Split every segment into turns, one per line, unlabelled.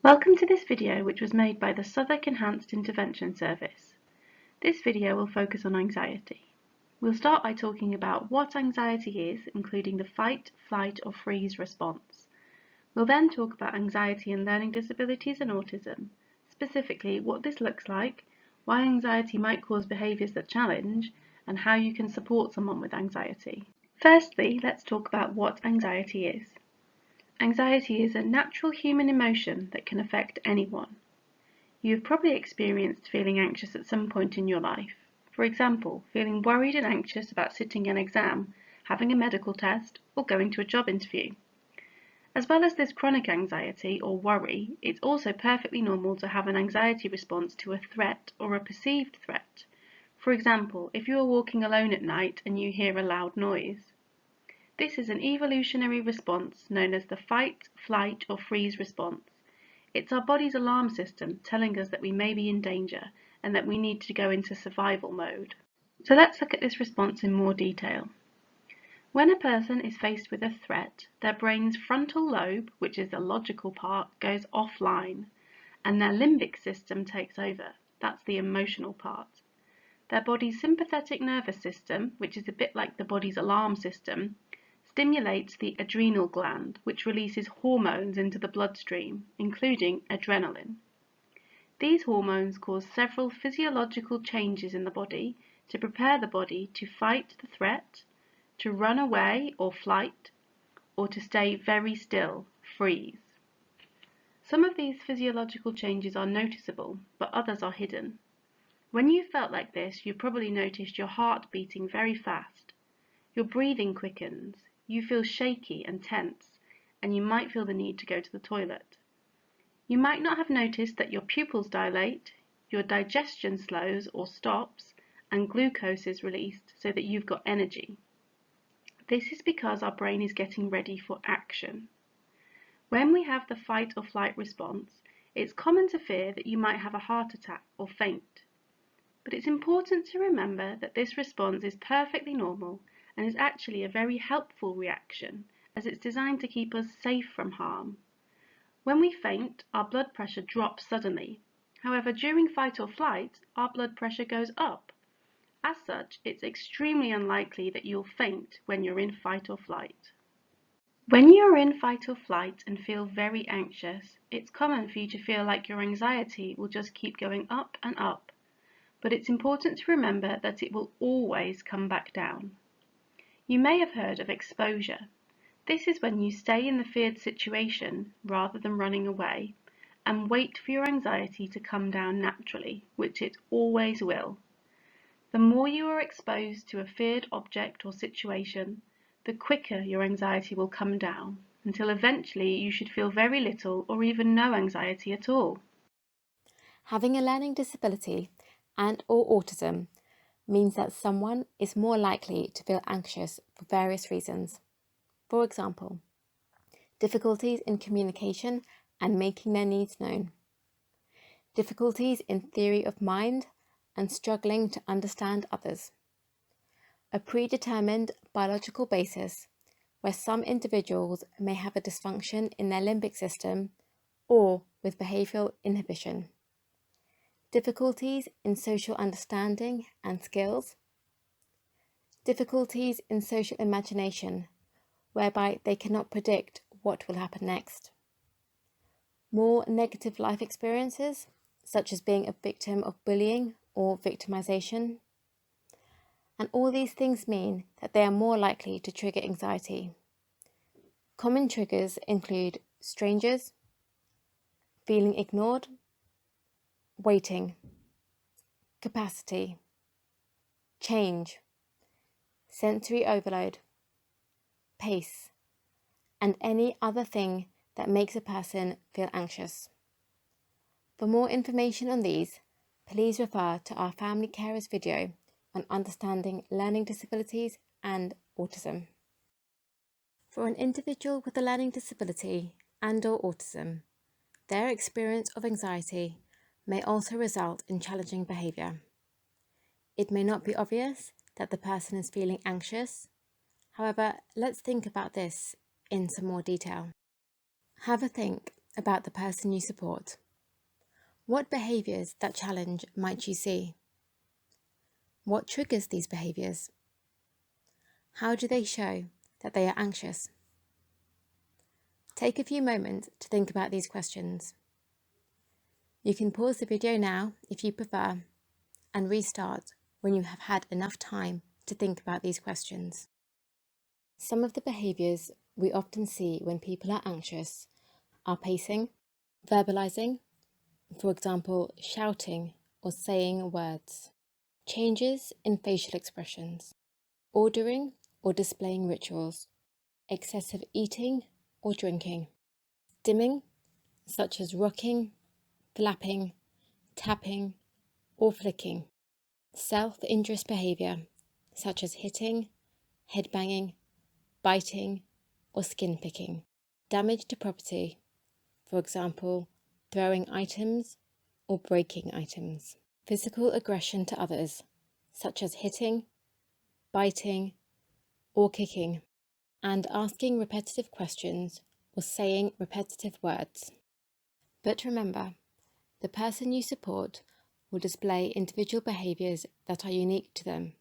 Welcome to this video, which was made by the Southwark Enhanced Intervention Service. This video will focus on anxiety. We'll start by talking about what anxiety is, including the fight, flight or freeze response. We'll then talk about anxiety in learning disabilities and autism, specifically what this looks like, why anxiety might cause behaviours that challenge, and how you can support someone with anxiety. Firstly, let's talk about what anxiety is. Anxiety is a natural human emotion that can affect anyone. You've probably experienced feeling anxious at some point in your life. For example, feeling worried and anxious about sitting an exam, having a medical test, or going to a job interview. As well as this chronic anxiety or worry, it's also perfectly normal to have an anxiety response to a threat or a perceived threat. For example, if you are walking alone at night and you hear a loud noise. This is an evolutionary response known as the fight, flight or freeze response. It's our body's alarm system telling us that we may be in danger and that we need to go into survival mode. So let's look at this response in more detail. When a person is faced with a threat, their brain's frontal lobe, which is the logical part, goes offline, and their limbic system takes over. That's the emotional part. Their body's sympathetic nervous system, which is a bit like the body's alarm system, stimulates the adrenal gland, which releases hormones into the bloodstream, including adrenaline. These hormones cause several physiological changes in the body to prepare the body to fight the threat, to run away or flight, or to stay very still, freeze. Some of these physiological changes are noticeable, but others are hidden. When you felt like this, you probably noticed your heart beating very fast. Your breathing quickens, you feel shaky and tense, and you might feel the need to go to the toilet. You might not have noticed that your pupils dilate, your digestion slows or stops, and glucose is released so that you've got energy. This is because our brain is getting ready for action. When we have the fight or flight response, it's common to fear that you might have a heart attack or faint. But it's important to remember that this response is perfectly normal and is actually a very helpful reaction, as it's designed to keep us safe from harm. When we faint, our blood pressure drops suddenly. However, during fight or flight, our blood pressure goes up. As such, it's extremely unlikely that you'll faint when you're in fight or flight. When you're in fight or flight and feel very anxious, it's common for you to feel like your anxiety will just keep going up and up. But it's important to remember that it will always come back down. You may have heard of exposure. This is when you stay in the feared situation rather than running away and wait for your anxiety to come down naturally, which it always will. The more you are exposed to a feared object or situation, the quicker your anxiety will come down, until eventually you should feel very little or even no anxiety at all.
Having a learning disability and/or autism means that someone is more likely to feel anxious for various reasons. For example, difficulties in communication and making their needs known, difficulties in theory of mind and struggling to understand others, a predetermined biological basis where some individuals may have a dysfunction in their limbic system or with behavioural inhibition, difficulties in social understanding and skills, difficulties in social imagination, whereby they cannot predict what will happen next, more negative life experiences, such as being a victim of bullying or victimization. And all these things mean that they are more likely to trigger anxiety. Common triggers include strangers, feeling ignored, waiting, capacity, change, sensory overload, pace, and any other thing that makes a person feel anxious. For more information on these, please refer to our Family Carers video on understanding learning disabilities and autism. For an individual with a learning disability and/or autism, their experience of anxiety may also result in challenging behaviour. It may not be obvious that the person is feeling anxious. However, let's think about this in some more detail. Have a think about the person you support. What behaviours that challenge might you see? What triggers these behaviours? How do they show that they are anxious? Take a few moments to think about these questions. You can pause the video now if you prefer and restart when you have had enough time to think about these questions. Some of the behaviours we often see when people are anxious are pacing, verbalising, for example, shouting or saying words, changes in facial expressions, ordering or displaying rituals, excessive eating or drinking, stimming, such as rocking, flapping, tapping, or flicking, self-injurious behaviour, such as hitting, headbanging, biting, or skin picking, damage to property, for example, throwing items or breaking items, physical aggression to others, such as hitting, biting, or kicking, and asking repetitive questions or saying repetitive words. But remember, the person you support will display individual behaviours that are unique to them.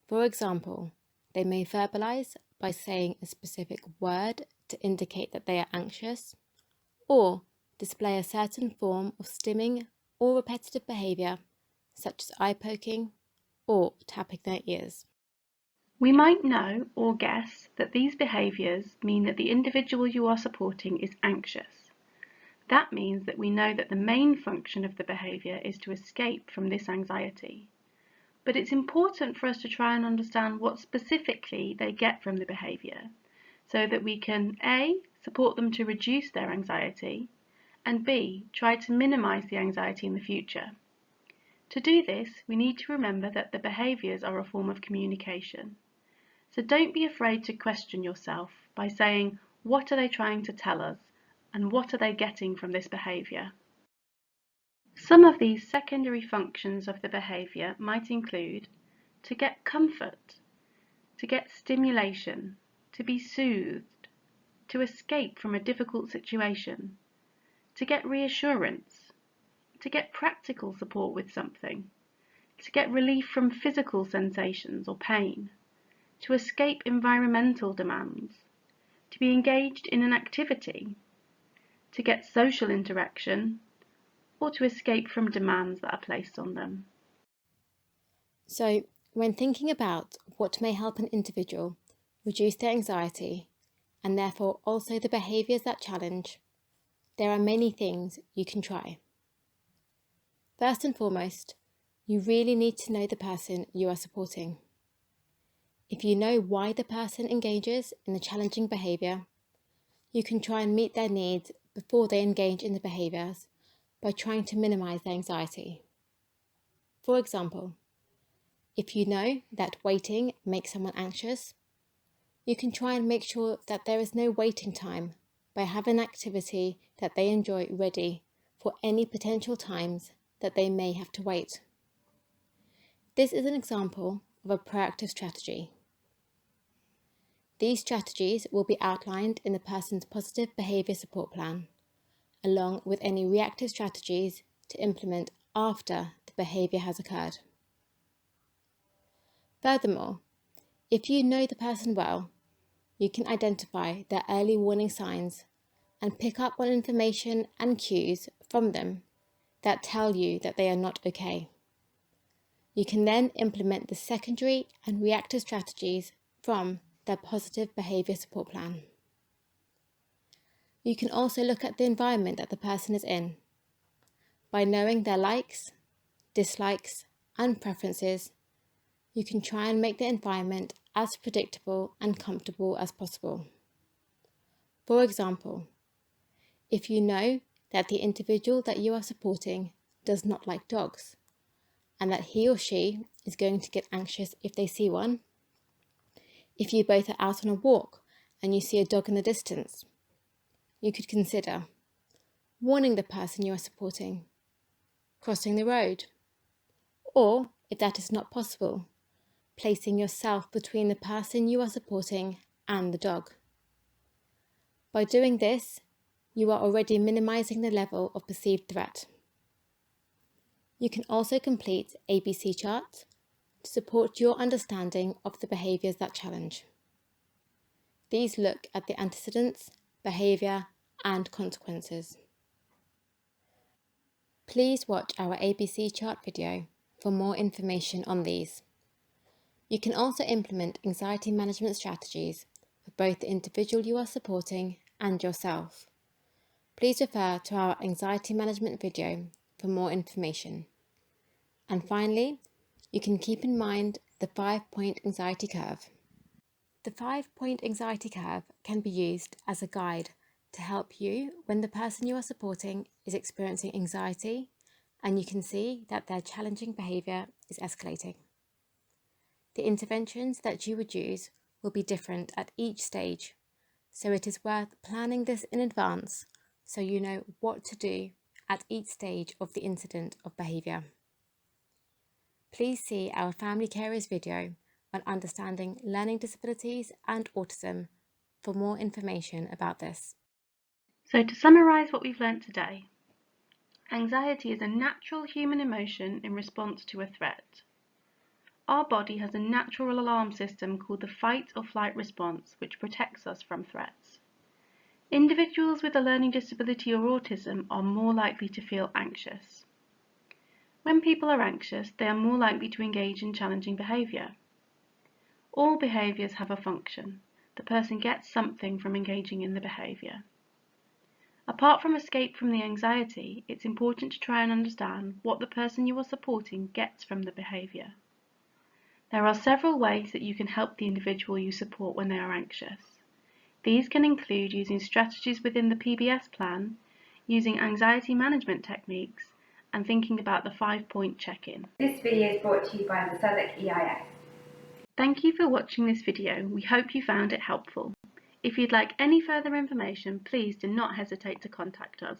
For example, they may verbalise by saying a specific word to indicate that they are anxious, or display a certain form of stimming or repetitive behaviour, such as eye poking or tapping their ears.
We might know or guess that these behaviours mean that the individual you are supporting is anxious. That means that we know that the main function of the behaviour is to escape from this anxiety. But it's important for us to try and understand what specifically they get from the behaviour, so that we can A, support them to reduce their anxiety, and B, try to minimise the anxiety in the future. To do this, we need to remember that the behaviours are a form of communication. So don't be afraid to question yourself by saying, what are they trying to tell us, and what are they getting from this behaviour? Some of these secondary functions of the behaviour might include to get comfort, to get stimulation, to be soothed, to escape from a difficult situation, to get reassurance, to get practical support with something, to get relief from physical sensations or pain, to escape environmental demands, to be engaged in an activity, to get social interaction, or to escape from demands that are placed on them.
So, when thinking about what may help an individual reduce their anxiety, and therefore also the behaviours that challenge, there are many things you can try. First and foremost, you really need to know the person you are supporting. If you know why the person engages in the challenging behaviour, you can try and meet their needs before they engage in the behaviours by trying to minimise their anxiety. For example, if you know that waiting makes someone anxious, you can try and make sure that there is no waiting time by having an activity that they enjoy ready for any potential times that they may have to wait. This is an example of a proactive strategy. These strategies will be outlined in the person's positive behaviour support plan, along with any reactive strategies to implement after the behaviour has occurred. Furthermore, if you know the person well, you can identify their early warning signs and pick up on information and cues from them that tell you that they are not okay. You can then implement the secondary and reactive strategies from their positive behaviour support plan. You can also look at the environment that the person is in. By knowing their likes, dislikes, and preferences, you can try and make the environment as predictable and comfortable as possible. For example, if you know that the individual that you are supporting does not like dogs, and that he or she is going to get anxious if they see one, if you both are out on a walk and you see a dog in the distance, you could consider warning the person you are supporting, crossing the road, or, if that is not possible, placing yourself between the person you are supporting and the dog. By doing this, you are already minimising the level of perceived threat. You can also complete ABC charts to support your understanding of the behaviours that challenge. These look at the antecedents, behaviour, and consequences. Please watch our ABC chart video for more information on these. You can also implement anxiety management strategies for both the individual you are supporting and yourself. Please refer to our anxiety management video for more information. And finally, you can keep in mind the 5-point anxiety curve. The 5-point anxiety curve can be used as a guide to help you when the person you are supporting is experiencing anxiety and you can see that their challenging behaviour is escalating. The interventions that you would use will be different at each stage, so it is worth planning this in advance so you know what to do at each stage of the incident of behaviour. Please see our Family Carers video on understanding learning disabilities and autism for more information about this.
So to summarise what we've learnt today, anxiety is a natural human emotion in response to a threat. Our body has a natural alarm system called the fight or flight response, which protects us from threats. Individuals with a learning disability or autism are more likely to feel anxious. When people are anxious, they are more likely to engage in challenging behaviour. All behaviours have a function. The person gets something from engaging in the behaviour. Apart from escape from the anxiety, it's important to try and understand what the person you are supporting gets from the behaviour. There are several ways that you can help the individual you support when they are anxious. These can include using strategies within the PBS plan, using anxiety management techniques, and thinking about the 5-point check-in.
This video is brought to you by the Southwark EIS.
Thank you for watching this video. We hope you found it helpful. If you'd like any further information, please do not hesitate to contact us.